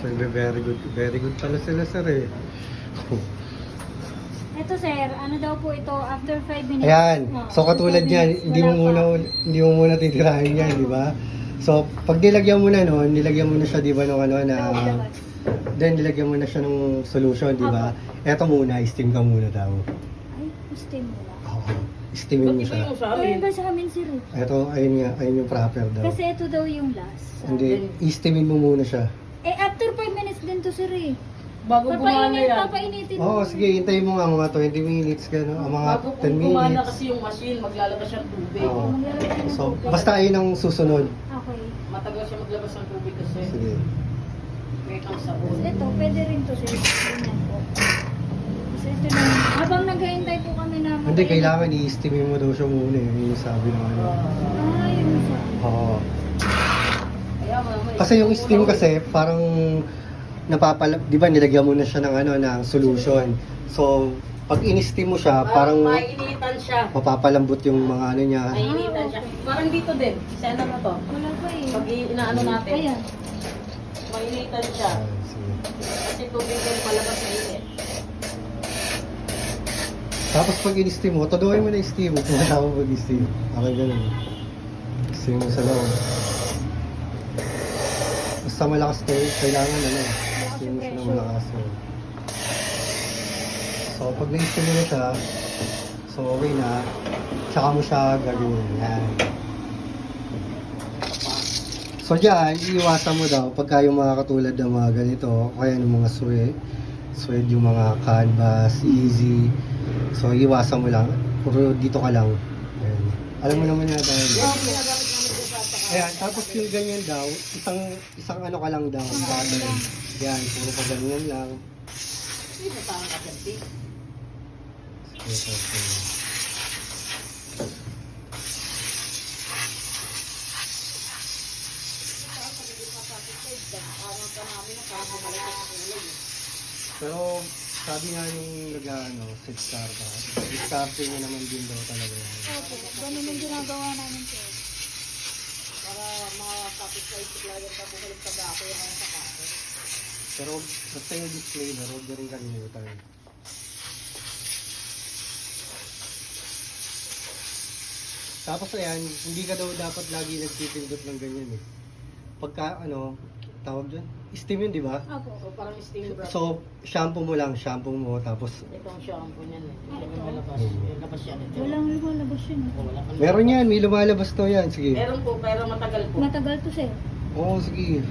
So, very good pala sila sir eh. Ito sir, ano daw po ito, after 5 minutes. Ayan. Oh, So after katulad 5 niyan, minutes, hindi mo muna titirahin yan, di ba? So pag nilagyan mo na noon, nilagyan mo na siya, di ba, ng ano na then nilagyan mo na siya ng solution, di ba? Eto muna, steam ka muna daw. Ay, steam mo lang. Oo. Steamin mo siya. Ayun ba sa amin sir? Eto, ayun yung proper daw. Kasi ito daw yung last. Hindi, i-steamin mo muna siya. Eh, after 5 minutes din to sir eh. Bago gumana yan. Papainitin Oo, mo. sige, hintayin mo nga mga 20 minutes, gano'n, mga Bago 10 gumana minutes. kasi yung machine, maglalabas siya ng tubig. Oo. Maglalagay ng So, tubig. basta ayun ang susunod. Okay. Matagal siya maglabas ng tubig kasi Sige. may kang sabon. Tapos ito, pwede rin to sir. Ganyan po. Kasi ito na, habang naghahintay po kami na Hindi, kailangan i-steamin mo daw siya muna, yun yung sabi ng ano. Ah, yun sa. Oo. Kaya mama, Kasi yung steam kasi, parang di ba nilagyan mo na siya ng ano, ng solution. So, pag in-steam mo siya, parang mainitan siya. mapapalambot yung mga ano niya. Mainitan siya. Parang dito din. Saan na to? Wala pa eh. Pag inaano natin, Ayan. mainitan siya. Ah, sige. Kasi tubig yung palabas na init. Tapos pag in-steam mo, todohin mo na i-steam. Tinatawag mo pag-steam. Okay, ganun. Steam mo sa loob. Basta malakas kayo, kailangan ano. Steam mo siya ng malakas. So pag na-steam mo na siya, so okay na. Tsaka mo siya gagawin. Yan. So dyan, iiwasan mo daw pagka yung mga katulad ng mga ganito, kaya ng mga suede yung mga canvas, easy. So iiwasan mo lang, puro dito ka lang. Ayan. Alam mo naman na dahil. Yung ginagamit namin dito sa saka. Ayan, tapos yung ganyan daw, isang ano ka lang daw. Pattern. Yan, puro pa ganyan lang. Hindi na tawag ka dyan, Pete. Pero sabi nga yung nag-ano, six-star ka. Six-star nyo naman din daw talaga yan. Opo, ganun yung ginagawa namin sir. Para mga kapit-side supplier ka bumalik sa dako yung mga saka. Pero basta yung disclaimer, huwag na rin kalimutan. Tapos ayan, hindi ka daw dapat lagi nagtitindot ng ganyan eh. Pagka ano, tawag dyan? Steam yun, di ba? Opo. So parang steam brush. So, shampoo mo, tapos Itong shampoo niyan eh. Hindi kami malabas. Hmm. Yung labas yan. Ito. Walang lumalabas yun eh. Wala kang meron yan, may lumalabas to yan, sige. Meron po, pero matagal po. Matagal to sir. Oo, sige.